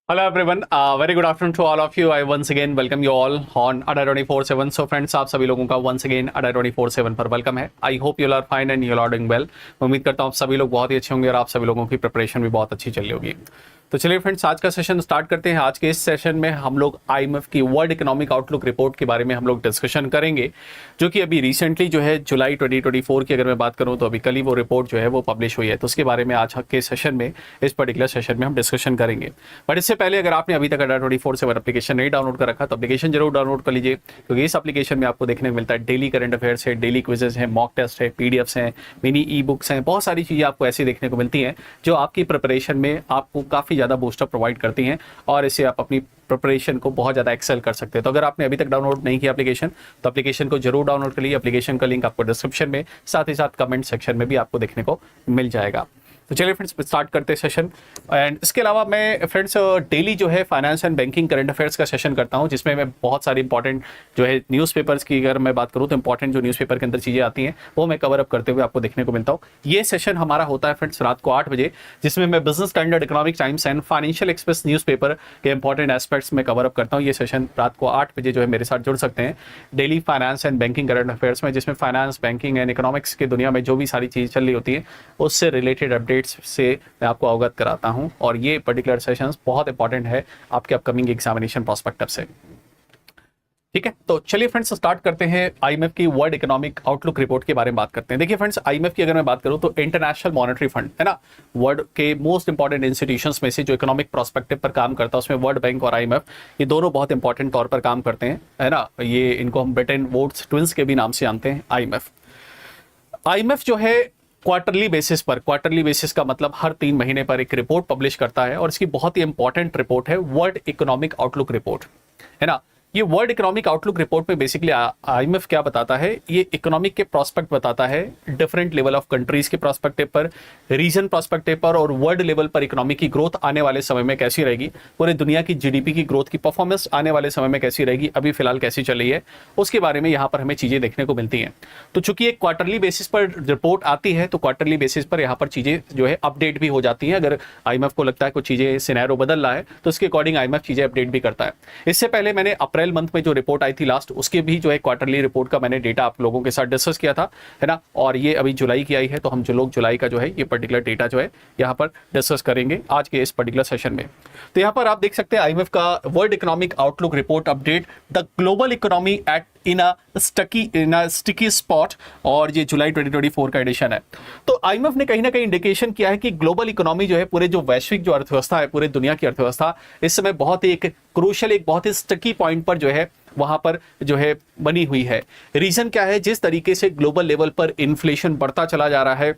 Hello everyone, very good afternoon to all of you. I once again welcome you all on Adda 24/7. So friends, आप सभी लोगों का once again Adda 24/7 पर welcome है. I hope you all are fine and you all are doing well. उम्मीद करता हूँ आप सभी लोग बहुत ही अच्छे होंगे और आप सभी लोगों की प्रिपरेशन भी बहुत अच्छी चल रही होगी. तो चलिए फ्रेंड्स, आज का सेशन स्टार्ट करते हैं. आज के इस सेशन में हम लोग आईएमएफ की वर्ल्ड इकोनॉमिक आउटलुक रिपोर्ट के बारे में हम लोग डिस्कशन करेंगे, जो कि अभी रिसेंटली जो है जुलाई 2024 की अगर मैं बात करूं तो अभी कल ही वो रिपोर्ट जो है वो पब्लिश हुई है. तो उसके बारे में आज के सेशन में, इस पर्टिकुलर सेशन में हम डिस्कशन करेंगे. बट इससे पहले अगर आपने अभी तक अड्डा 24/7 एप्लीकेशन नहीं डाउनलोड कर रखा तो एप्लीकेशन जरूर डाउनलोड कर लीजिए, क्योंकि इस एप्लीकेशन में आपको देखने को मिलता है डेली करंट अफेयर्स है, डेली क्विजेज है, मॉक टेस्ट है, पीडीएफ्स हैं, मिनी ई बुक्स हैं, बहुत सारी चीज़ें आपको ऐसी देखने को मिलती हैं जो आपकी प्रिपरेशन में आपको काफ़ी ज़्यादा बूस्टअप प्रोवाइड करती हैं और इससे आप अपनी प्रिपरेशन को बहुत ज़्यादा एक्सेल कर सकते हैं. तो अगर आपने अभी तक डाउनलोड नहीं किया एप्लीकेशन तो एप्लीकेशन को जरूर डाउनलोड कर लीजिए. एप्लीकेशन का लिंक आपको डिस्क्रिप्शन में, साथ ही साथ कमेंट सेक्शन में भी आपको देखने को मिल जाएगा. तो चलिए फ्रेंड्स, स्टार्ट करते हैं सेशन. एंड इसके अलावा मैं फ्रेंड्स डेली जो है finance and banking current affairs का सेशन करता हूं, जिसमें मैं बहुत सारी इंपॉर्टेंट जो है न्यूज़पेपर्स की अगर मैं बात करूं तो इंपॉर्टेंट जो न्यूज़पेपर के अंदर चीज़ें आती हैं वो मैं कवर अप करते हुए आपको देखने को मिलता हूं. ये सेशन हमारा होता है फ्रेंड्स रात को 8 बजे, जिसमें मैं business standard, economic times and financial express newspaper के इंपॉर्टेंट एस्पेक्ट्स में कवर अप करता हूँ. ये सेशन रात को 8 बजे जो है मेरे साथ जुड़ सकते हैं daily finance and banking current affairs में, जिसमें फाइनेंस, बैंकिंग एंड इकोनॉमिक्स की दुनिया में जो भी सारी चीज़ चल रही होती है उससे रिलेटेड अपडेट्स से मैं आपको अवगत कराता हूं. और ये पर्टिकुलर सेशंस बहुत इंपॉर्टेंट है आपके अपकमिंग एग्जामिनेशन प्रोस्पेक्टिव से. ठीक है, तो चलिए फ्रेंड्स स्टार्ट करते हैं. आईएमएफ की वर्ल्ड इकोनॉमिक आउटलुक रिपोर्ट के बारे में बात करते हैं. देखिए फ्रेंड्स, आईएमएफ की अगर मैं बात करूं तो इंटरनेशनल मॉनेटरी फंड है ना, वर्ल्ड के मोस्ट इंपॉर्टेंट इंस्टीट्यूशंस में से जो इकोनॉमिक प्रोस्पेक्टिव पर काम करता है उसमें वर्ल्ड बैंक और आईएमएफ, ये दोनों बहुत इंपॉर्टेंट तौर पर काम करते हैं, है ना. ये इनको हम ब्रिटेन वुड्स ट्विंस के भी नाम से जानते हैं. आईएमएफ जो है क्वार्टरली बेसिस का मतलब हर 3 महीने पर एक रिपोर्ट पब्लिश करता है और इसकी बहुत ही इंपॉर्टेंट रिपोर्ट है वर्ल्ड इकोनॉमिक आउटलुक रिपोर्ट, है ना. ये वर्ल्ड इकोनॉमिक आउटलुक रिपोर्ट में बेसिकली आईएमएफ क्या बताता है, ये इकोनॉमिक के प्रोस्पेक्ट बताता है डिफरेंट लेवल ऑफ कंट्रीज के प्रोस्पेक्टिव पर, रीजन प्रोस्पेक्टिव पर और वर्ल्ड लेवल पर इकोनॉमी की ग्रोथ आने वाले समय में कैसी रहेगी, पूरे दुनिया की जीडीपी की ग्रोथ की परफॉर्मेंस आने वाले समय में कैसी रहेगी, अभी फिलहाल कैसी चल रही है, उसके बारे में यहाँ पर हमें चीजें देखने को मिलती हैं. तो चूंकि एक क्वार्टरली बेसिस पर रिपोर्ट आती है तो क्वार्टरली बेसिस पर यहाँ पर चीजें जो है अपडेट भी हो जाती हैं. अगर आईएमएफ को लगता है कुछ चीजें सिनेरियो बदल रहा है तो उसके अकॉर्डिंग आईएमएफ चीजें अपडेट भी करता है. इससे पहले मैंने अप्रैल मंथ में जो रिपोर्ट आई थी लास्ट, उसके भी जो है क्वार्टरली रिपोर्ट का मैंने डेटा आप लोगों के साथ डिस्कस किया था, है ना. और ये अभी जुलाई की आई है तो हम जो लोग जुलाई का जो है ये पर्टिकुलर डेटा जो है यहाँ पर डिस्कस करेंगे आज के इस पर्टिकुलर सेशन में. तो यहाँ पर आप देख सकते हैं आईएमएफ का world economic outlook report update, the global economy eight in a sticky spot, और ये जुलाई 2024 का एडिशन है. तो आईएमएफ ने कहीं ना कहीं इंडिकेशन किया है कि ग्लोबल इकोनॉमी जो है, पूरे जो वैश्विक जो अर्थव्यवस्था है, पूरे दुनिया की अर्थव्यवस्था इस समय बहुत ही एक क्रूशियल, एक बहुत ही स्टिकी पॉइंट पर जो है वहां पर जो है बनी हुई है. रीजन क्या है, जिस तरीके से ग्लोबल लेवल पर इन्फ्लेशन बढ़ता चला जा रहा है,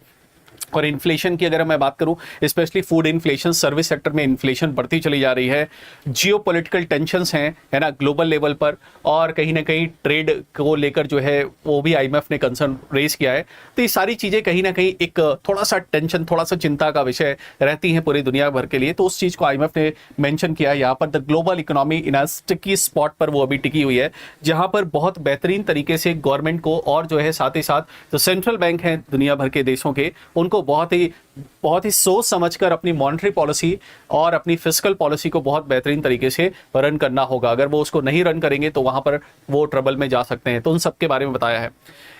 और इन्फ्लेशन की अगर मैं बात करूं, specially food inflation, service sector में इन्फ्लेशन बढ़ती चली जा रही है, जियोपॉलिटिकल टेंशंस हैं, है ना, ग्लोबल लेवल पर, और कहीं ना कहीं ट्रेड को लेकर जो है वो भी आईएमएफ ने कंसर्न रेज किया है. तो ये सारी चीजें कहीं ना कहीं एक थोड़ा सा टेंशन, थोड़ा सा चिंता का विषय रहती हैं पूरी दुनिया भर के लिए. तो उस चीज को आईएमएफ ने मेंशन किया है यहाँ पर, the global economy in a sticky spot पर वो अभी टिकी हुई है, जहां पर बहुत बेहतरीन तरीके से गवर्नमेंट को और जो है साथ ही साथ जो सेंट्रल बैंक हैं दुनिया भर के देशों के, उनको बहुत ही सोच समझकर अपनी मॉनेटरी पॉलिसी और अपनी फिस्कल पॉलिसी को बहुत बेहतरीन तरीके से रन करना होगा. अगर वो उसको नहीं रन करेंगे तो वहां पर वो ट्रबल में जा सकते हैं. तो उन सब के बारे में बताया है.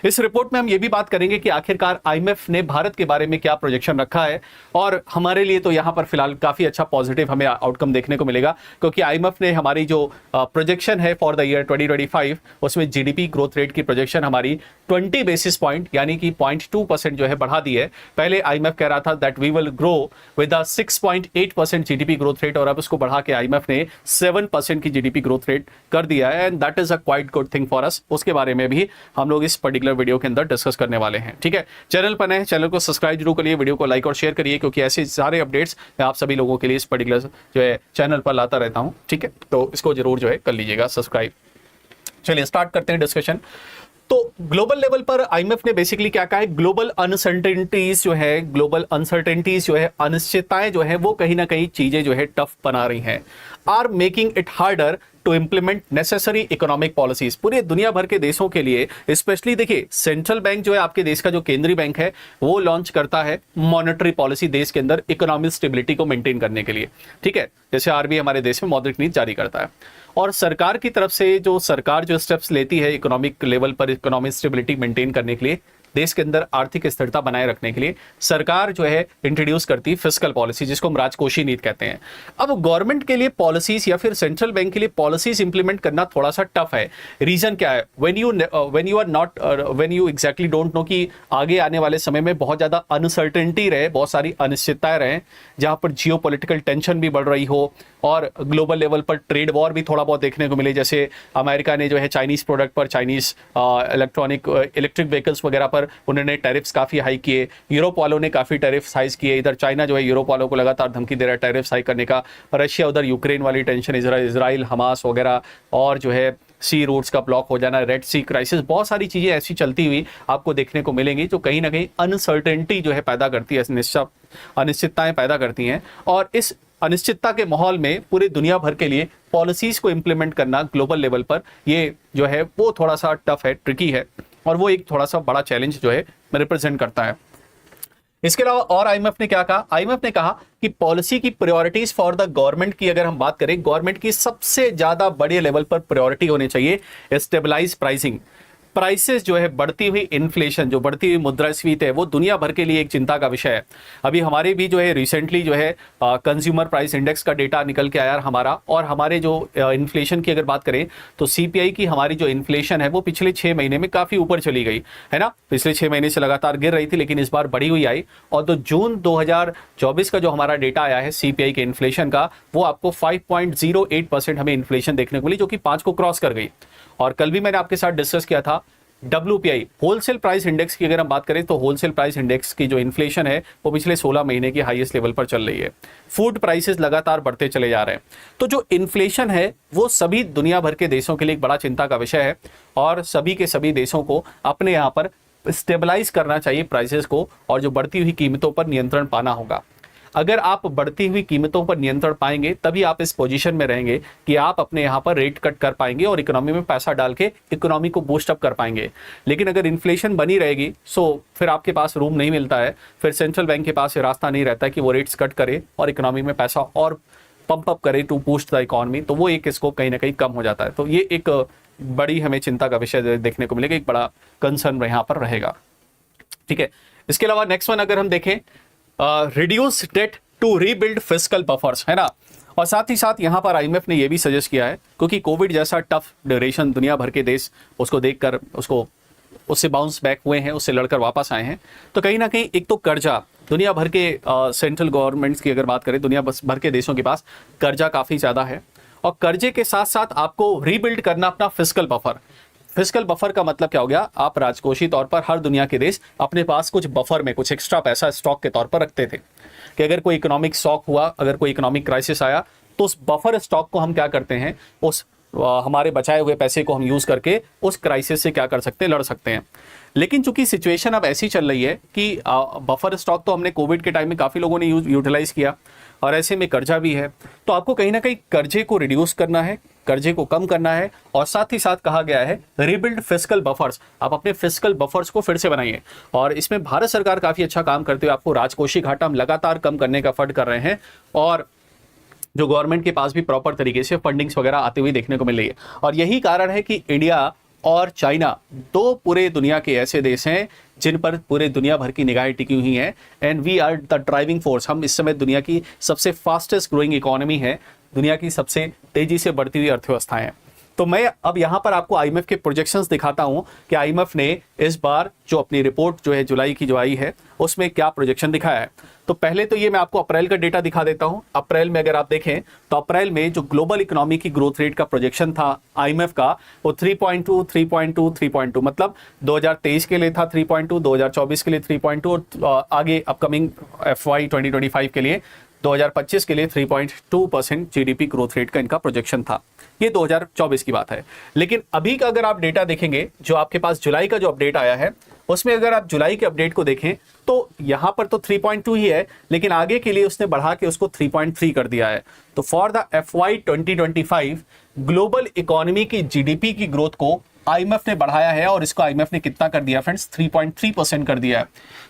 इस रिपोर्ट में हम ये भी बात करेंगे कि आखिरकार आईएमएफ ने भारत के बारे में क्या प्रोजेक्शन रखा है, और हमारे लिए तो यहाँ पर फिलहाल काफी अच्छा पॉजिटिव हमें आउटकम देखने को मिलेगा, क्योंकि आईएमएफ ने हमारी जो प्रोजेक्शन है फॉर द ईयर 2025, उसमें जीडीपी ग्रोथ रेट की प्रोजेक्शन हमारी 20 बेसिस पॉइंट यानी कि 0.2% जो है बढ़ा दी है. पहले आईएमएफ कह रहा था that we will grow with a 6.8% GDP growth rate, और अब उसको बढ़ा के आईएमएफ ने 7% की जीडीपी ग्रोथ रेट कर दिया है, and that is a quite good thing for us. उसके बारे में भी हम लोग इस पर्टिकुलर वीडियो के अंदर डिस्कस करने वाले हैं. ठीक है, चैनल पर नए, चैनल को सब्सक्राइब जरूर करिए, वीडियो को लाइक और शेयर करिए, क्योंकि ऐसे सारे अपडेट्स मैं आप सभी लोगों के लिए इस पर्टिकुलर जो है चैनल पर लाता रहता हूं. ठीक है, तो इसको जरूर जो है कर लीजिएगा सब्सक्राइब. चलिए स्टार्ट करते हैं डिस्कशन. तो ग्लोबल लेवल पर आईएमएफ ने बेसिकली क्या कहा है, ग्लोबल अनसर्टेनिटीज जो है, अनिश्चितताएं जो है वो कहीं ना कहीं चीजें जो है टफ बना रही हैं, are making it harder to implement necessary economic policies. पूरे दुनिया भर के देशों के लिए, स्पेशली देखिए सेंट्रल बैंक जो है आपके देश का, जो केंद्रीय बैंक है, वो लॉन्च करता है मॉनेटरी पॉलिसी देश के अंदर इकोनॉमिक स्टेबिलिटी को मेंटेन करने के लिए। ठीक है, जैसे आरबीआई हमारे देश में मौद्रिक नीति जारी करता है, और सरकार की तरफ से जो सरकार जो स्टेप्स लेती है इकोनॉमिक लेवल पर इकोनॉमिक स्टेबिलिटी मेंटेन करने के लिए, देश के अंदर आर्थिक स्थिरता बनाए रखने के लिए सरकार जो है इंट्रोड्यूस करती है फिस्कल पॉलिसी, जिसको हम राजकोषीय नीति कहते हैं। अब गवर्नमेंट के लिए पॉलिसीज या फिर सेंट्रल बैंक के लिए पॉलिसीज इंप्लीमेंट करना थोड़ा सा टफ है। रीजन क्या है? When you exactly don't know कि आगे आने वाले समय में बहुत ज्यादा अनसर्टेनिटी रहे, बहुत सारी अनिश्चितताएं रहे, जहां पर जियोपॉलिटिकल टेंशन भी बढ़ रही हो और ग्लोबल लेवल पर ट्रेड वॉर भी थोड़ा बहुत देखने को मिले। जैसे अमेरिका ने जो है चाइनीज प्रोडक्ट पर, चाइनीज इलेक्ट्रिक व्हीकल्स वगैरह पर उन्होंने टैरिफ्स काफी हाई किए। यूरोप वालों ने काफी टैरिफ्स हाई किए। इधर चाइना जो है यूरोप वालों को लगातार धमकी दे रहा है टैरिफ्स हाई करने का। रशिया उधर यूक्रेन वाली टेंशन, इजराइल हमास वगैरह, और जो है सी रूट्स का ब्लॉक हो जाना, रेड सी क्राइसिस, बहुत सारी चीजें ऐसी चलती हुई आपको देखने को मिलेंगी जो कहीं ना कहीं अनसर्टेनिटी जो है पैदा करती है, अनिश्चितताएं पैदा करती हैं। और इस अनिश्चितता के माहौल में पूरे दुनिया भर के लिए पॉलिसीज को इंप्लीमेंट करना ग्लोबल लेवल पर, ये जो है वो थोड़ा सा टफ है, ट्रिकी है, और वो एक थोड़ा सा बड़ा चैलेंज जो है रिप्रेजेंट करता है। इसके अलावा और आईएमएफ ने क्या कहा? आईएमएफ ने कहा कि पॉलिसी की प्रायोरिटीज फॉर द गवर्नमेंट की अगर हम बात करें, गवर्नमेंट की सबसे ज्यादा बड़े लेवल पर प्रायोरिटी होनी चाहिए स्टेबलाइज प्राइसिंग। प्राइसेस जो है, बढ़ती हुई इन्फ्लेशन, जो बढ़ती हुई मुद्रास्फीति है, वो दुनिया भर के लिए एक चिंता का विषय है। अभी हमारे भी जो है रिसेंटली जो है कंज्यूमर प्राइस इंडेक्स का डेटा निकल के आया हमारा, और हमारे जो इन्फ्लेशन की अगर बात करें तो सीपीआई की हमारी जो इन्फ्लेशन है वो पिछले 6 महीने में काफी ऊपर चली गई है ना। पिछले 6 महीने से लगातार गिर रही थी, लेकिन इस बार बढ़ी हुई आई, और तो जून 2024 का जो हमारा डेटा आया है सीपीआई के इन्फ्लेशन का, वो आपको 5.08% हमें इन्फ्लेशन देखने को मिली, जो कि 5 को क्रॉस कर गई। और कल भी मैंने आपके साथ डिस्कस किया था WPI होलसेल प्राइस इंडेक्स की अगर हम बात करें तो होलसेल प्राइस इंडेक्स की जो इन्फ्लेशन है वो पिछले 16 महीने की हाईएस्ट लेवल पर चल रही है। फूड प्राइसेस लगातार बढ़ते चले जा रहे हैं। तो जो इन्फ्लेशन है वो सभी दुनिया भर के देशों के लिए एक बड़ा चिंता का विषय है, और सभी के सभी देशों को अपने यहाँ पर स्टेबलाइज करना चाहिए प्राइसेस को, और जो बढ़ती हुई कीमतों पर नियंत्रण पाना होगा। अगर आप बढ़ती हुई कीमतों पर नियंत्रण पाएंगे तभी आप इस पोजीशन में रहेंगे कि आप अपने यहाँ पर रेट कट कर पाएंगे और इकोनॉमी में पैसा डाल के इकोनॉमी को बूस्ट अप कर पाएंगे। लेकिन अगर इन्फ्लेशन बनी रहेगी सो फिर आपके पास रूम नहीं मिलता है, फिर सेंट्रल बैंक के पास ये रास्ता नहीं रहता है कि वो रेट्स कट करे और इकोनॉमी में पैसा और पंप अप करे टू बूस्ट द इकोनॉमी, तो वो एक इसको कहीं ना कहीं कम हो जाता है। तो ये एक बड़ी हमें चिंता का विषय देखने को मिलेगा, एक बड़ा कंसर्न यहाँ पर रहेगा। ठीक है, इसके अलावा नेक्स्ट वन अगर हम देखें, reduce debt to rebuild fiscal buffers, है ना। और साथ ही साथ यहाँ पर आईएमएफ ने यह भी सजेस्ट किया है, क्योंकि कोविड जैसा टफ ड्यूरेशन दुनिया भर के देश उसको देखकर उससे बाउंस बैक हुए हैं, उससे लड़कर वापस आए हैं। तो कहीं ना कहीं एक तो कर्जा, दुनिया भर के सेंट्रल गवर्नमेंट्स की अगर बात करें, दुनिया भर के देशों के पास कर्जा काफी ज्यादा है, और कर्जे के साथ साथ आपको रीबिल्ड करना अपना फिस्कल बफर। फिस्कल बफर का मतलब क्या हो गया? आप राजकोषीय तौर पर हर दुनिया के देश अपने पास कुछ बफर में कुछ एक्स्ट्रा पैसा स्टॉक के तौर पर रखते थे, कि अगर कोई इकोनॉमिक शॉक हुआ, अगर कोई इकोनॉमिक क्राइसिस आया, तो उस बफर स्टॉक को हम क्या करते हैं, उस हमारे बचाए हुए पैसे को हम यूज करके उस क्राइसिस से क्या कर सकते हैं, लड़ सकते हैं। लेकिन चूंकि सिचुएशन अब ऐसी चल रही है कि बफर स्टॉक तो हमने कोविड के टाइम में काफी लोगों ने यूटिलाइज किया, और ऐसे में कर्जा भी है, तो आपको कहीं ना कहीं कर्जे को रिड्यूस करना है, कर्जे को कम करना है, और साथ ही साथ कहा गया है रीबिल्ड फिस्कल बफर्स। आप अपने फिस्कल बफर्स को फिर से बनाइए, और इसमें भारत सरकार काफी अच्छा काम करते हुए आपको राजकोषीय घाटा हम लगातार कम करने का एफर्ट कर रहे हैं, और जो गवर्नमेंट के पास भी प्रॉपर तरीके से फंडिंग्स वगैरह आते हुए देखने को मिल रही है। और यही कारण है कि इंडिया और चाइना दो पूरे दुनिया के ऐसे देश हैं जिन पर पूरे दुनिया भर की निगाहें टिकी हुई हैं, and we are the driving force. हम इस समय दुनिया की सबसे फास्टेस्ट ग्रोइंग इकोनॉमी है, दुनिया की सबसे तेजी से बढ़ती हुई अर्थव्यवस्था है। तो मैं अब यहाँ पर आपको आईएमएफ के प्रोजेक्शंस दिखाता हूँ कि आईएमएफ ने इस बार जो अपनी रिपोर्ट जो है जुलाई की जो आई है उसमें क्या प्रोजेक्शन दिखाया है। तो पहले तो ये मैं आपको अप्रैल का डेटा दिखा देता हूँ। अप्रैल में अगर आप देखें तो अप्रैल में जो ग्लोबल इकोनॉमी की ग्रोथ रेट का प्रोजेक्शन था आईएमएफ का, वो 3.2 मतलब 2023 के लिए था 3.2, 2024 के लिए 3.2, और आगे अपकमिंग FY 2025 के लिए 2025 के लिए 3.2% जीडीपी ग्रोथ रेट का इनका प्रोजेक्शन था। ये 2024 की बात है। लेकिन अभी का अगर आप डेटा देखेंगे, जो आपके पास जुलाई का जो अपडेट आया है, उसमें अगर आप जुलाई के अपडेट को देखें तो यहां पर तो 3.2 ही है, लेकिन आगे के लिए उसने बढ़ा के उसको 3.3 कर दिया है। तो for the FY 2025 global economy की जीडीपी की ग्रोथ को आईएमएफ ने बढ़ाया है, और इसको आईएमएफ ने कितना कर दिया फ्रेंड्स, 3.3% कर दिया है।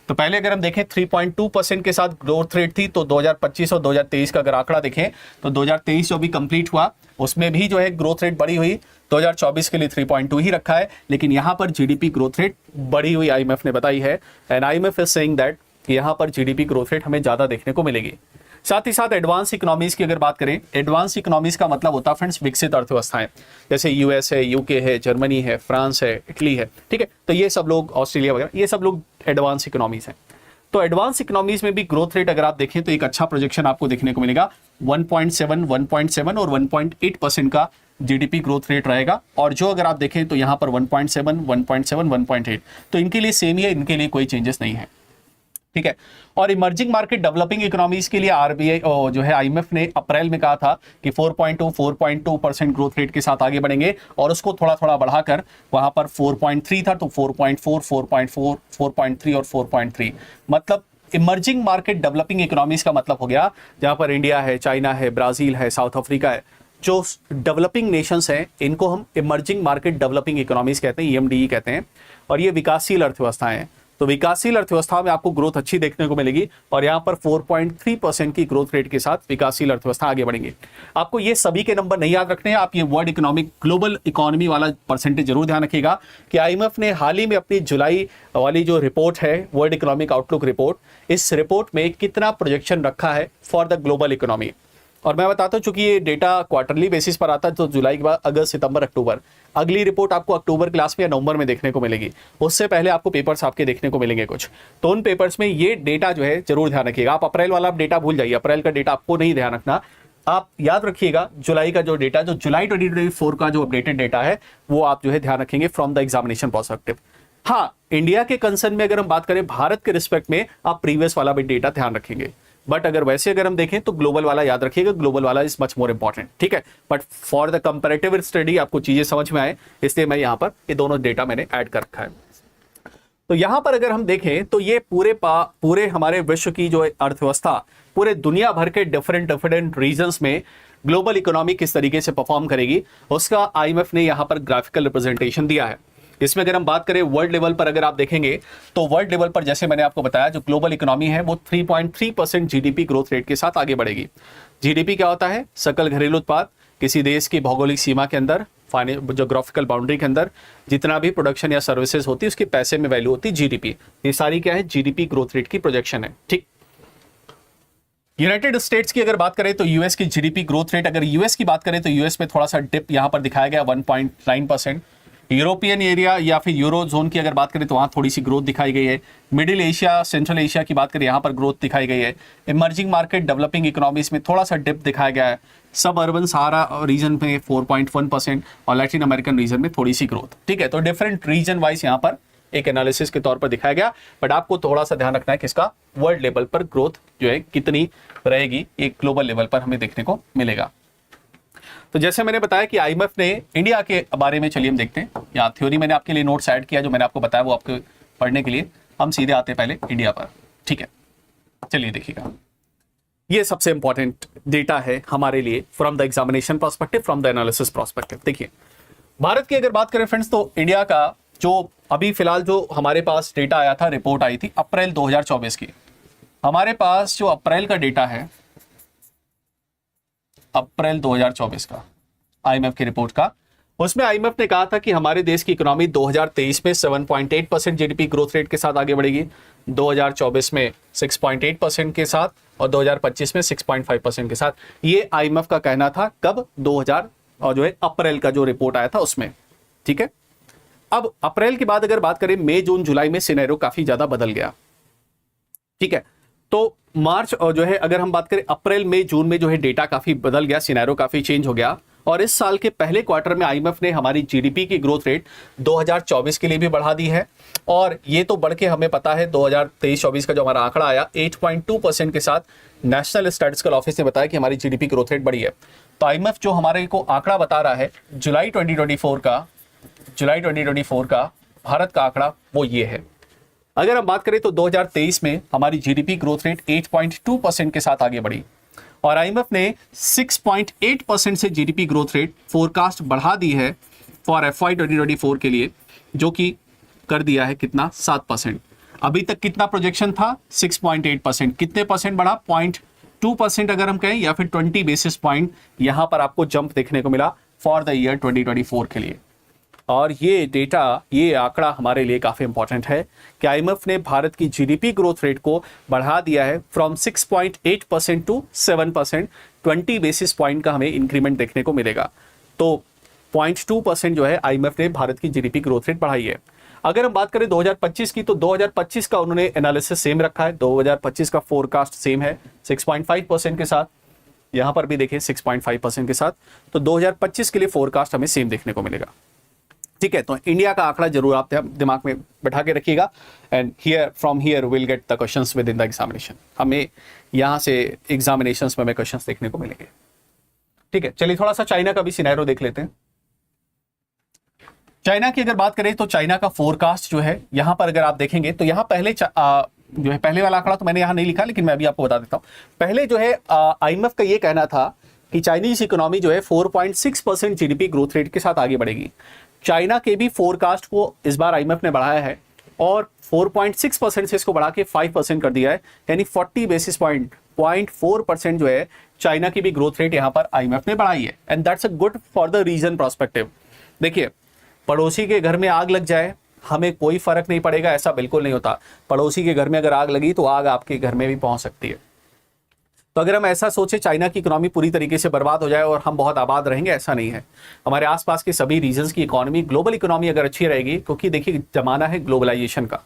तो पहले अगर हम देखें 3.2% के साथ ग्रोथ रेट थी, तो 2025 और 2023 का अगर आंकड़ा देखें तो 2023 जो भी कंप्लीट हुआ उसमें भी जो है ग्रोथ रेट बढ़ी हुई, 2024 के लिए 3.2 ही रखा है, लेकिन यहां पर जीडीपी ग्रोथ रेट बढ़ी हुई आईएमएफ ने बताई है। And IMF is saying that यहां पर जीडीपी ग्रोथ रेट हमें ज्यादा देखने को मिलेगी। साथ ही साथ एडवांस इकोनॉमीज की अगर बात करें, एडवांस इकोनॉमीज का मतलब होता है फ्रेंड्स विकसित अर्थव्यवस्थाएं, जैसे यूएस है, यूके है, जर्मनी है, फ्रांस है, इटली है, ठीक है। तो ये सब लोग, ऑस्ट्रेलिया वगैरह, ये सब लोग एडवांस इकोनॉमीज हैं। तो एडवांस इकोनॉमीज में भी ग्रोथ रेट अगर आप देखें तो एक अच्छा प्रोजेक्शन आपको देखने को मिलेगा, 1.7, 1.7 और 1.8% का जीडीपी ग्रोथ रेट रहेगा। और जो अगर आप देखें तो यहां पर 1.7, 1.7, 1.8, तो इनके लिए सेम ही है, इनके लिए कोई चेंजेस नहीं है, ठीक है। और इमर्जिंग मार्केट डेवलपिंग इकोनॉमीज के लिए आरबीआई जो है आईएमएफ ने अप्रैल में कहा था कि 4.2% ग्रोथ रेट के साथ आगे बढ़ेंगे, और उसको थोड़ा थोड़ा बढ़ाकर वहां पर 4.3 था तो 4.4, 4.4, 4.3 और 4.3, मतलब इमर्जिंग मार्केट डेवलपिंग इकोनॉमीज का मतलब हो गया जहां पर इंडिया है, चाइना है, ब्राजील है, साउथ अफ्रीका है, जो डेवलपिंग नेशंस हैं, इनको हम इमर्जिंग मार्केट डेवलपिंग इकोनॉमीज कहते हैं, EMDE कहते हैं। और ये विकासशील अर्थव्यवस्थाएं हैं। तो विकासशील अर्थव्यवस्था में आपको ग्रोथ अच्छी देखने को मिलेगी, और यहां पर 4.3% की ग्रोथ रेट के साथ विकासशील अर्थव्यवस्था आगे बढ़ेंगे। आपको ये सभी के नंबर नहीं याद रखने हैं, आप ये वर्ल्ड इकोनॉमिक ग्लोबल इकोनॉमी वाला परसेंटेज जरूर ध्यान रखिएगा कि आईएमएफ ने हाल ही में अपनी जुलाई वाली जो रिपोर्ट है, वर्ल्ड इकोनॉमिक आउटलुक रिपोर्ट, इस रिपोर्ट में कितना प्रोजेक्शन रखा है फॉर द ग्लोबल इकोनॉमी। और मैं बताता हूं, चूंकि ये डेटा क्वार्टरली बेसिस पर आता है, तो जुलाई के बाद अगस्त, सितंबर, अक्टूबर, अगली रिपोर्ट आपको अक्टूबर क्लास में या नवंबर में देखने को मिलेगी। उससे पहले आपको पेपर्स आपके देखने को मिलेंगे कुछ, तो उन पेपर्स में ये डेटा जो है जरूर ध्यान रखिएगा। आप अप्रैल वाला डेटा भूल जाइए, अप्रैल का डेटा आपको नहीं ध्यान रखना, आप याद रखिएगा जुलाई का जो डेटा, जो जुलाई 2024 का जो अपडेटेड डेटा है, वो आप जो है ध्यान रखेंगे फ्रॉम द एग्जामिनेशन पर्सपेक्टिव। हाँ, इंडिया के कंसर्न में अगर हम बात करें, भारत के रिस्पेक्ट में आप प्रीवियस वाला भी डेटा ध्यान रखेंगे, बट अगर वैसे अगर हम देखें तो ग्लोबल वाला याद रखिएगा, ग्लोबल वाला इज मच मोर इंपॉर्टेंट, ठीक है। But for the comparative study आपको चीजें समझ में आए, इसलिए मैं यहां पर ये दोनों डेटा मैंने ऐड कर रखा है। तो यहां पर अगर हम देखें तो ये पूरे हमारे विश्व की जो अर्थव्यवस्था, पूरे दुनिया भर के डिफरेंट रीजन्स में ग्लोबल इकोनॉमी किस तरीके से परफॉर्म करेगी, उसका आईएमएफ ने यहां पर ग्राफिकल रिप्रेजेंटेशन दिया है। इसमें अगर हम बात करें वर्ल्ड लेवल पर, अगर आप देखेंगे तो वर्ल्ड लेवल पर जैसे मैंने आपको बताया, जो ग्लोबल इकोनॉमी है वो 3.3% जीडीपी ग्रोथ रेट के साथ आगे बढ़ेगी। जीडीपी क्या होता है? सकल घरेलू उत्पाद, किसी देश की भौगोलिक सीमा के अंदर, जोग्राफिकल बाउंड्री के अंदर जितना भी प्रोडक्शन या सर्विसेज होती है उसकी पैसे में वैल्यू होती है जीडीपी। ये सारी क्या है? जीडीपी ग्रोथ रेट की प्रोजेक्शन है, ठीक। यूनाइटेड स्टेट्स की अगर बात करें तो यूएस की जीडीपी ग्रोथ रेट, अगर यूएस की बात करें तो यूएस में थोड़ा सा डिप यहां पर दिखाया गया 1.9%। यूरोपियन एरिया या फिर यूरो जोन की अगर बात करें तो वहां थोड़ी सी ग्रोथ दिखाई गई है। मिडिल एशिया, सेंट्रल एशिया की बात करें, यहां पर ग्रोथ दिखाई गई है। इमर्जिंग मार्केट डेवलपिंग इकोनॉमीज में थोड़ा सा डिप दिखाया गया है। सब अर्बन सहारा रीजन में 4.1% और लैटिन अमेरिकन रीजन में थोड़ी सी ग्रोथ, ठीक है। तो डिफरेंट रीजन वाइज यहां पर एक एनालिसिस के तौर पर दिखाया गया, बट आपको थोड़ा सा ध्यान रखना है कि इसका वर्ल्ड लेवल पर ग्रोथ जो है कितनी रहेगी, एक ग्लोबल लेवल पर हमें देखने को मिलेगा। तो जैसे मैंने बताया कि आईएमएफ ने इंडिया के बारे में, चलिए हम देखते हैं। यहाँ थ्योरी मैंने आपके लिए नोट्स ऐड किया, जो मैंने आपको बताया वो आपको पढ़ने के लिए। हम सीधे आते हैं पहले इंडिया पर, ठीक है। चलिए देखिएगा, ये सबसे इंपॉर्टेंट डेटा है हमारे लिए from the examination perspective, from the analysis perspective. देखिए, भारत की अगर बात करें फ्रेंड्स, तो इंडिया का जो अभी फिलहाल जो हमारे पास डेटा आया था, रिपोर्ट आई थी अप्रैल 2024 की। हमारे पास जो अप्रैल का डेटा है, अप्रैल 2024 का आईएमएफ की रिपोर्ट का, उसमें आईएमएफ ने कहा था कि हमारे देश की इकोनॉमी 2023 में 7.8% जीडीपी ग्रोथ रेट के साथ आगे बढ़ेगी, 2024 में 6.8% के साथ और 2025 में 6.5% के साथ। ये आईएमएफ का कहना था कब? 2000 और जो है अप्रैल का जो रिपोर्ट आया था उसमें, ठीक है। अब अप्रैल के बाद अगर बात करें, मई, जून, जुलाई में सिनेरियो काफी ज्यादा बदल गया, ठीक है। तो मार्च और जो है अगर हम बात करें अप्रैल, मई, जून में जो है डेटा काफी बदल गया, सिनेरियो काफी चेंज हो गया। और इस साल के पहले क्वार्टर में आईएमएफ ने हमारी जीडीपी की ग्रोथ रेट 2024 के लिए भी बढ़ा दी है, और ये तो बढ़ के हमें पता है 2023-24 का जो हमारा आंकड़ा आया 8.2% के साथ, नेशनल स्टैटिस्टिकल ऑफिस ने बताया कि हमारी जीडीपी ग्रोथ रेट बढ़ी है। तो आईएमएफ जो हमारे को आंकड़ा बता रहा है जुलाई 2024 का भारत का आंकड़ा, वो ये है, अगर हम बात करें तो 2023 में हमारी जीडीपी ग्रोथ रेट 8.2% के साथ आगे बढ़ी और आईएमएफ ने 6.8% से जीडीपी ग्रोथ रेट फोरकास्ट बढ़ा दी है फॉर FY 2024 के लिए, जो कि कर दिया है कितना 7%। अभी तक कितना प्रोजेक्शन था 6.8%, कितने परसेंट बढ़ा 0.2% अगर हम कहें, या फिर 20 बेसिस पॉइंट यहां पर आपको जंप देखने को मिला फॉर द ईयर 2024 के लिए। और ये डेटा, ये आंकड़ा हमारे लिए काफी इंपॉर्टेंट है कि आईएमएफ ने भारत की जीडीपी ग्रोथ रेट को बढ़ा दिया है फ्रॉम 6.8% टू 7%। 20 बेसिस पॉइंट का हमें इंक्रीमेंट देखने को मिलेगा। तो 0.2% जो है आईएमएफ ने भारत की जीडीपी ग्रोथ रेट बढ़ाई है। अगर हम बात करें 2025 की, तो 2025 का उन्होंने एनालिसिस सेम रखा है। 2025 का फोरकास्ट सेम है 6.5% के साथ, यहां पर भी देखिए 6.5% के साथ। तो 2025 के लिए फोरकास्ट हमें सेम देखने को मिलेगा। ठीक है, तो इंडिया का आंकड़ा जरूर आप दिमाग में बैठा के रखिएगा। And here from here will get the questions with in the examination. हमें यहां से एग्जामिनेशंस में हमें क्वेश्चंस देखने को मिलेंगे। ठीक है, चलिए थोड़ा सा चाइना का भी सिनेरियो देख लेते हैं। चाइना की अगर बात करें तो चाइना का फोरकास्ट जो है, यहां पर अगर आप देखेंगे तो यहां पहले जो है पहले वाला आंकड़ा तो मैंने यहां नहीं लिखा, लेकिन मैं अभी आपको बता देता हूं। पहले जो है आईएमएफ का ये कहना था कि चाइनीज इकोनॉमी जो है 4.6% जीडीपी ग्रोथ रेट के साथ आगे बढ़ेगी। चाइना के भी फोरकास्ट को इस बार आईएमएफ ने बढ़ाया है और 4.6% से इसको बढ़ा के 5% कर दिया है, यानी 40 बेसिस पॉइंट 0.4% जो है चाइना की भी ग्रोथ रेट यहां पर आईएमएफ ने बढ़ाई है। And that's a good for the region perspective. देखिए, पड़ोसी के घर में आग लग जाए हमें कोई फर्क नहीं पड़ेगा, ऐसा बिल्कुल नहीं होता। पड़ोसी के घर में अगर आग लगी तो आग आपके घर में भी पहुंच सकती है। तो अगर हम ऐसा सोचे चाइना की इकोनॉमी पूरी तरीके से बर्बाद हो जाए और हम बहुत आबाद रहेंगे, ऐसा नहीं है। हमारे आसपास के सभी रीजन्स की इकोनॉमी, ग्लोबल इकोनॉमी अगर अच्छी रहेगी, क्योंकि देखिए जमाना है ग्लोबलाइजेशन का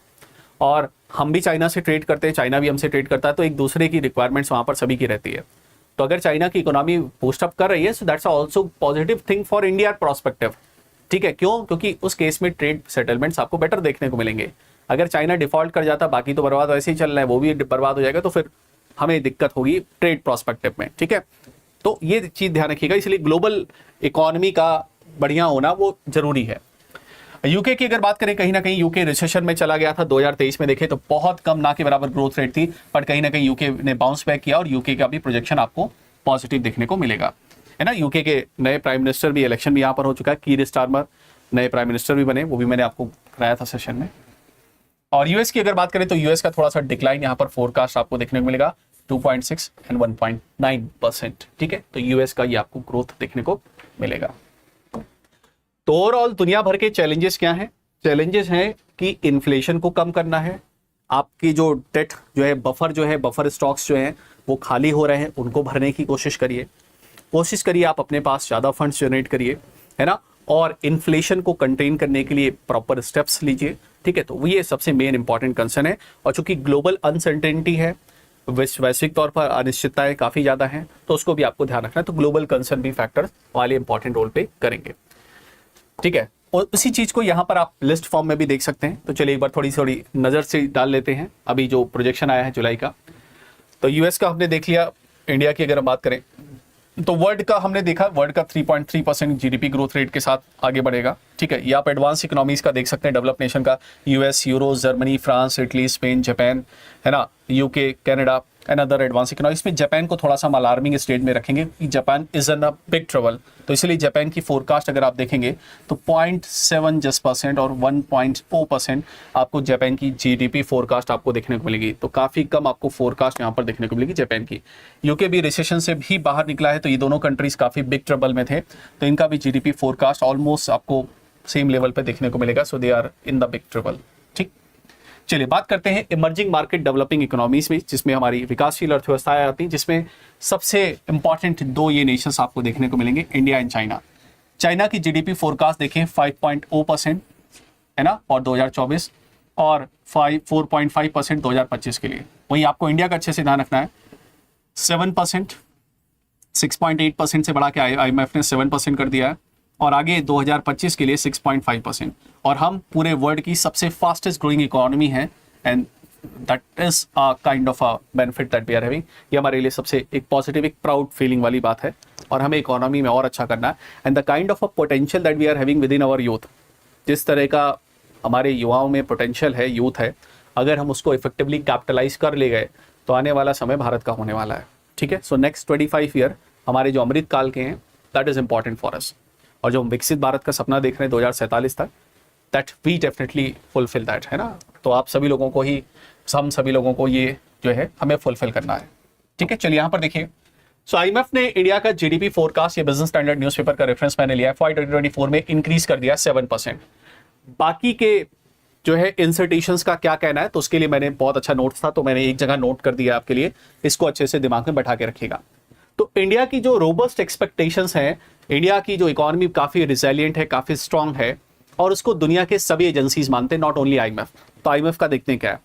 और हम भी चाइना से ट्रेड करते हैं, चाइना भी हमसे ट्रेड करता है, तो एक दूसरे की रिक्वायरमेंट्स वहां पर सभी की रहती है। तो अगर चाइना की इकोनॉमी बूस्टअप कर रही है, so that's also positive thing for India prospective. ठीक है, क्यों? क्योंकि उस केस में ट्रेड सेटलमेंट्स आपको बेटर देखने को मिलेंगे। अगर चाइना डिफॉल्ट कर जाता, बाकी तो बर्बाद वैसे ही चल रहा है, वो भी बर्बाद हो जाएगा, तो फिर हमें दिक्कत होगी ट्रेड प्रोस्पेक्टिव में। ठीक है, तो ये चीज ध्यान रखिएगा। इसलिए ग्लोबल इकोनॉमी का बढ़िया होना वो जरूरी है। यूके की अगर बात करें, कहीं ना कहीं यूके रिसेशन में चला गया था 2023 में। देखें तो बहुत कम, ना के बराबर ग्रोथ रेट थी, पर कहीं ना कहीं यूके ने बाउंस बैक किया और यूके का भी प्रोजेक्शन आपको पॉजिटिव देखने को मिलेगा, है ना। यूके के नए प्राइम मिनिस्टर भी, इलेक्शन भी यहाँ पर हो चुका है, कीर स्टारमर नए प्राइम मिनिस्टर भी बने, वो भी मैंने आपको कराया था सेशन में। और यूएस की अगर बात करें तो यूएस का थोड़ा सा डिक्लाइन यहाँ पर फोरकास्ट आपको देखने को मिलेगा 2.6 एंड 1.9%। ठीक है, तो यूएस का ये आपको ग्रोथ देखने को मिलेगा। तो ओवरऑल दुनिया भर के चैलेंजेस क्या हैं? चैलेंजेस हैं कि इन्फ्लेशन को कम करना है, आपकी जो डेट जो है, बफर स्टॉक्स जो हैं वो खाली हो रहे हैं, उनको भरने की कोशिश करिए आप अपने पास ज़्यादा फंड्स जनरेट करिए, है ना। और इन्फ्लेशन को कंटेन करने के लिए प्रॉपर स्टेप्स लीजिए। ठीक है, तो ये सबसे मेन इंपॉर्टेंट कंसर्न है। और चूंकि ग्लोबल अनसर्टेनिटी है, वैश्विक तौर पर अनिश्चितताएं काफ़ी ज़्यादा हैं, तो उसको भी आपको ध्यान रखना है। तो ग्लोबल कंसर्न भी फैक्टर वाले इंपॉर्टेंट रोल पे करेंगे। ठीक है, और उसी चीज़ को यहाँ पर आप लिस्ट फॉर्म में भी देख सकते हैं। तो चलिए एक बार थोड़ी नज़र से डाल लेते हैं अभी जो प्रोजेक्शन आया है जुलाई का। तो यूएस का हमने देख लिया। इंडिया की अगर हम बात करें तो वर्ल्ड का हमने देखा, वर्ल्ड का 3.3% जीडीपी ग्रोथ रेट के साथ आगे बढ़ेगा। ठीक है, ये आप एडवांस इकोनॉमीज का देख सकते हैं, डेवलप नेशन का, US, euro, Germany, France, Italy, Spain, Japan, है ना, UK, Canada and other advance economies में जापान को थोड़ा सा अलार्मिंग स्टेज में रखेंगे कि Japan is in a big trouble. तो इसलिए जापान की फोरकास्ट अगर आप देखेंगे तो 0.7% और 1.4% आपको जापान की जीडीपी फोरकास्ट आपको देखने को मिलेगी। तो काफ़ी कम आपको फोरकास्ट यहाँ पर देखने को मिलेगी जापान की। यूके भी रिसेशन से भी बाहर निकला है, तो ये दोनों कंट्रीज काफ़ी बिग ट्रबल में थे, तो इनका भी जीडीपी फोरकास्ट ऑलमोस्ट आपको सेम लेवल पे देखने को मिलेगा। So they are in the big trouble. ठीक, चलिए बात करते हैं इमर्जिंग मार्केट डेवलपिंग इकोनॉमीज में, जिसमें हमारी विकासशील अर्थव्यवस्थाएं आती हैं, जिसमें सबसे इंपॉर्टेंट दो ये नेशंस आपको देखने को मिलेंगे, इंडिया एंड चाइना। चाइना की जीडीपी फोरकास्ट देखें 5.0% है ना, और 2024, और 4.5% 2025 के लिए। वहीं आपको इंडिया का अच्छे से ध्यान रखना है, 7%, 6.8% से बढ़ा के आईएमएफ ने 7% कर दिया है, और आगे 2025 के लिए 6.5%। और हम पूरे वर्ल्ड की सबसे फास्टेस्ट ग्रोइंग इकोनॉमी है, and that is a kind of a benefit that we are having. ये हमारे लिए सबसे एक पॉजिटिव, एक प्राउड फीलिंग वाली बात है, और हमें इकोनॉमी में और अच्छा करना है। And the kind of a potential that we are having within our youth, जिस तरह का हमारे युवाओं में पोटेंशियल है, यूथ है, अगर हम उसको इफेक्टिवली कैपिटलाइज कर ले गए तो आने वाला समय भारत का होने वाला है। ठीक है, सो नेक्स्ट 25 ईयर हमारे जो अमृत काल के हैं, that is important for us. और जो हम विकसित भारत का सपना देख रहे हैं 2047 तक, that we definitely fulfil that, है ना। तो आप सभी लोगों को ही, हम सभी लोगों को ये जो है हमें फुलफिल करना है। ठीक है, चलिए यहाँ पर देखिए। सो आईएमएफ ने इंडिया का जीडीपी फोरकास्ट, ये बिजनेस स्टैंडर्ड न्यूज़पेपर का रेफरेंस मैंने लिया है, FY 2024 में इंक्रीज कर दिया 7%। बाकी के जो है इंसर्टेशंस का क्या कहना है, तो उसके लिए मैंने बहुत अच्छा नोट्स था, तो मैंने एक जगह नोट कर दिया आपके लिए, इसको अच्छे से दिमाग में बैठा के रखिएगा। तो इंडिया की जो रोबस्ट एक्सपेक्टेशंस हैं, इंडिया की जो इकोनॉमी काफी रिजिलियंट है, काफी स्ट्रांग है, और उसको दुनिया के सभी एजेंसीज मानते हैं, नॉट ओनली आईएमएफ। तो आईएमएफ का देखते हैं क्या है।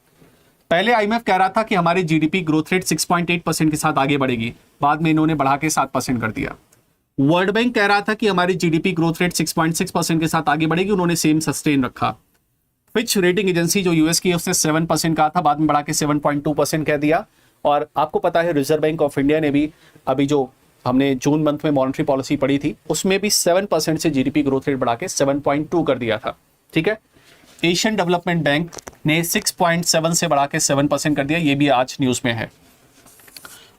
पहले आईएमएफ कह रहा था कि हमारी जीडीपी ग्रोथ रेट 6.8% के साथ आगे बढ़ेगी, बाद में इन्होंने बढ़ा के 7% कर दिया। वर्ल्ड बैंक कह रहा था कि हमारी जीडीपी ग्रोथ रेट 6.6% के साथ आगे बढ़ेगी, उन्होंने सेम सस्टेन रखा। फिच रेटिंग एजेंसी जो यूएस की है, उसने 7% कहा था, बाद में बढ़ा के 7.2% कह दिया। और आपको पता है रिजर्व बैंक ऑफ इंडिया ने भी अभी जो हमने जून मंथ में मॉनेटरी पॉलिसी पढ़ी थी, उसमें भी 7% से जीडीपी ग्रोथ रेट बढ़ा के 7.2 कर दिया था। ठीक है, एशियन डेवलपमेंट बैंक ने 6.7 से बढ़ा के 7% कर दिया, ये भी आज न्यूज में है।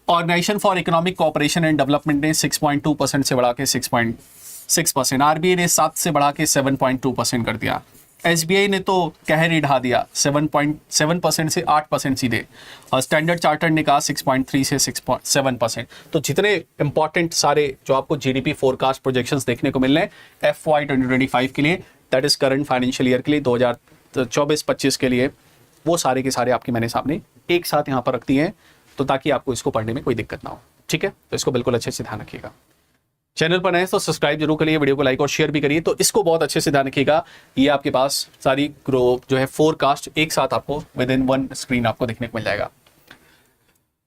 Organisation for Economic Cooperation and Development ने 6.2% से बढ़ा के 6.6%, आरबीआई ने 7 से बढ़ा के 7.2% कर दिया। एसबीआई ने तो कहर ही ढा दिया, 7.7% से 8% सीधे, और स्टैंडर्ड चार्टर्ड ने कहा 6.3 से 6.7%। तो जितने इंपॉर्टेंट सारे जो आपको जीडीपी फोरकास्ट प्रोजेक्शंस देखने को मिल रहे हैं FY 2025 के लिए, that is current financial year के लिए, 2024-25 के लिए, वो सारे के सारे आपके मैंने सामने एक साथ यहाँ पर रख दिए हैं, तो ताकि आपको इसको पढ़ने में कोई दिक्कत ना हो। ठीक है, तो इसको बिल्कुल अच्छे से ध्यान रखिएगा। चैनल पर नए तो सब्सक्राइब जरूर करिए, वीडियो को लाइक और शेयर भी करिए। तो इसको बहुत अच्छे से ध्यान रखिएगा, ये आपके पास सारी ग्रो जो है फोरकास्ट एक साथ आपको विद इन वन स्क्रीन आपको देखने को मिल जाएगा।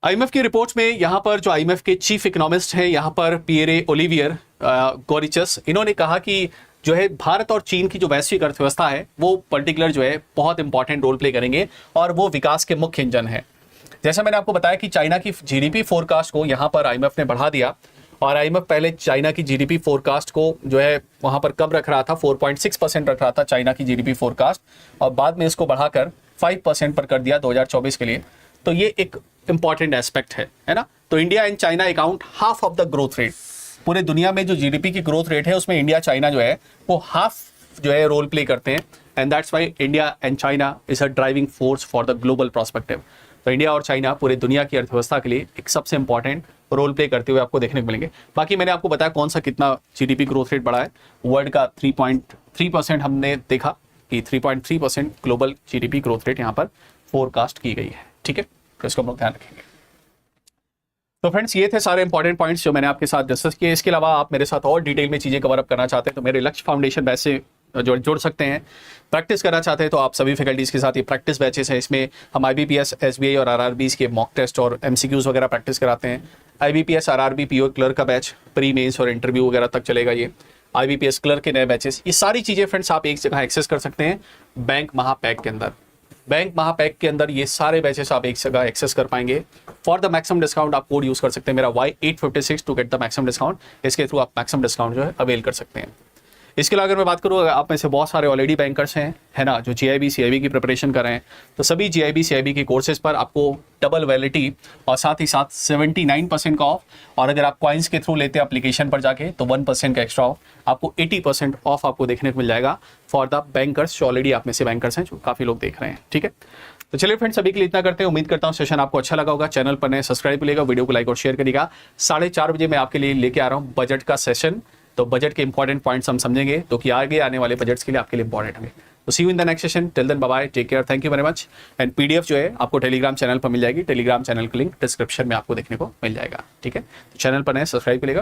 आईएमएफ की रिपोर्ट्स में यहाँ पर जो आईएमएफ के चीफ इकोनॉमिस्ट हैं, यहाँ पर पियरे ओलिवियर गॉरिचस, इन्होंने कहा कि जो है भारत और चीन की जो वैश्विक अर्थव्यवस्था है, वो पर्टिकुलर जो है बहुत इंपॉर्टेंट रोल प्ले करेंगे, और वो विकास के मुख्य इंजन है। जैसा मैंने आपको बताया कि चाइना की जीडीपी फोरकास्ट को यहाँ पर आईएमएफ ने बढ़ा दिया, और आईएमएफ पहले चाइना की जीडीपी फोरकास्ट को जो है वहां पर कम रख रहा था, 4.6% रख रहा था चाइना की जीडीपी फोरकास्ट, और बाद में इसको बढ़ाकर 5% पर कर दिया 2024 के लिए। तो ये एक इंपॉर्टेंट एस्पेक्ट है ना। तो India and China account half of the growth rate, पूरे दुनिया में जो जीडीपी की ग्रोथ रेट है उसमें इंडिया चाइना जो है वो हाफ जो है रोल प्ले करते हैं, and that's why India and China is a driving force for the global prospective. तो इंडिया और चाइना पूरे दुनिया की अर्थव्यवस्था के लिए एक सबसे इंपॉर्टेंट रोल प्ले करते हुए आपको देखने को मिलेंगे। बाकी मैंने आपको बताया कौन सा कितना जीडीपी ग्रोथ रेट बढ़ा है। वर्ल्ड का 3.3% हमने देखा कि 3.3% ग्लोबल जीडीपी ग्रोथ रेट यहाँ पर फोरकास्ट की गई है। ठीक है, तो इसको हम लोग ध्यान रखेंगे। तो फ्रेंड्स, ये थे सारे इंपॉर्टेंट पॉइंट्स जो मैंने आपके साथ डिस्कस किए। इसके अलावा आप मेरे साथ और डिटेल में चीजें कवर अप करना चाहते हैं तो मेरे लक्ष्य फाउंडेशन बैच से जुड़ सकते हैं। प्रैक्टिस करना चाहते हैं तो आप सभी फैकल्टीज के साथ ये प्रैक्टिस बैचेस हैं, इसमें हम IBPS, SBI और RRBs के मॉक टेस्ट और MCQs वगैरह प्रैक्टिस कराते हैं। IBPS RRB PO क्लर्क का बैच प्री मेंस और इंटरव्यू वगैरह तक चलेगा। ये IBPS क्लर्क के नए बैचेस, ये सारी चीज़ें फ्रेंड्स आप एक जगह एक्सेस कर सकते हैं बैंक महापैक के अंदर। बैंक महापैक के अंदर ये सारे बैचेस आप एक जगह एक्सेस कर पाएंगे। फॉर द मैक्सिमम डिस्काउंट आप कोड यूज कर सकते हैं मेरा Y856 to get the maximum discount. इसके थ्रू आप मैक्सिमम डिस्काउंट जो है अवेल कर सकते हैं। इसके अलावा अगर मैं बात करूँ, आप में से बहुत सारे ऑलरेडी बैंकर्स हैं, है ना, जो GIB CIB की प्रिपरेशन कर रहे हैं, तो सभी GIB CIB के कोर्सेज पर आपको डबल वैलिडिटी और साथ ही साथ 79% का ऑफ, और अगर आप कॉइन्स के थ्रू लेते हैं एप्लीकेशन पर जाके तो 1% का एक्स्ट्रा ऑफ, आपको 80% ऑफ आपको देखने को मिल जाएगा फॉर द बैंकर्स जो ऑलरेडी आप में से बैंकर्स हैं, जो काफ़ी लोग देख रहे हैं। ठीक है, तो चलिए फ्रेंड्स, सभी के लिए इतना करते हैं। उम्मीद करता हूँ सेशन आपको अच्छा लगा होगा। चैनल पर नए सब्सक्राइब करिएगा, वीडियो को लाइक और शेयर करिएगा। 4:30 बजे मैं आपके लिए लेके आ रहा हूँ बजट का सेशन। तो बजट के इंपॉर्टेंट पॉइंट्स हम समझेंगे, तो कि आगे आने वाले बजट्स के लिए आपके लिए इंपॉर्टेंट होंगे। तो see you in the next session, till then bye bye, take care, thank you very much. And PDF जो है आपको टेलीग्राम चैनल पर मिल जाएगी, टेलीग्राम चैनल का लिंक डिस्क्रिप्शन में आपको देखने को मिल जाएगा। ठीक है, तो चैनल पर नए सब्सक्राइब करिएगा,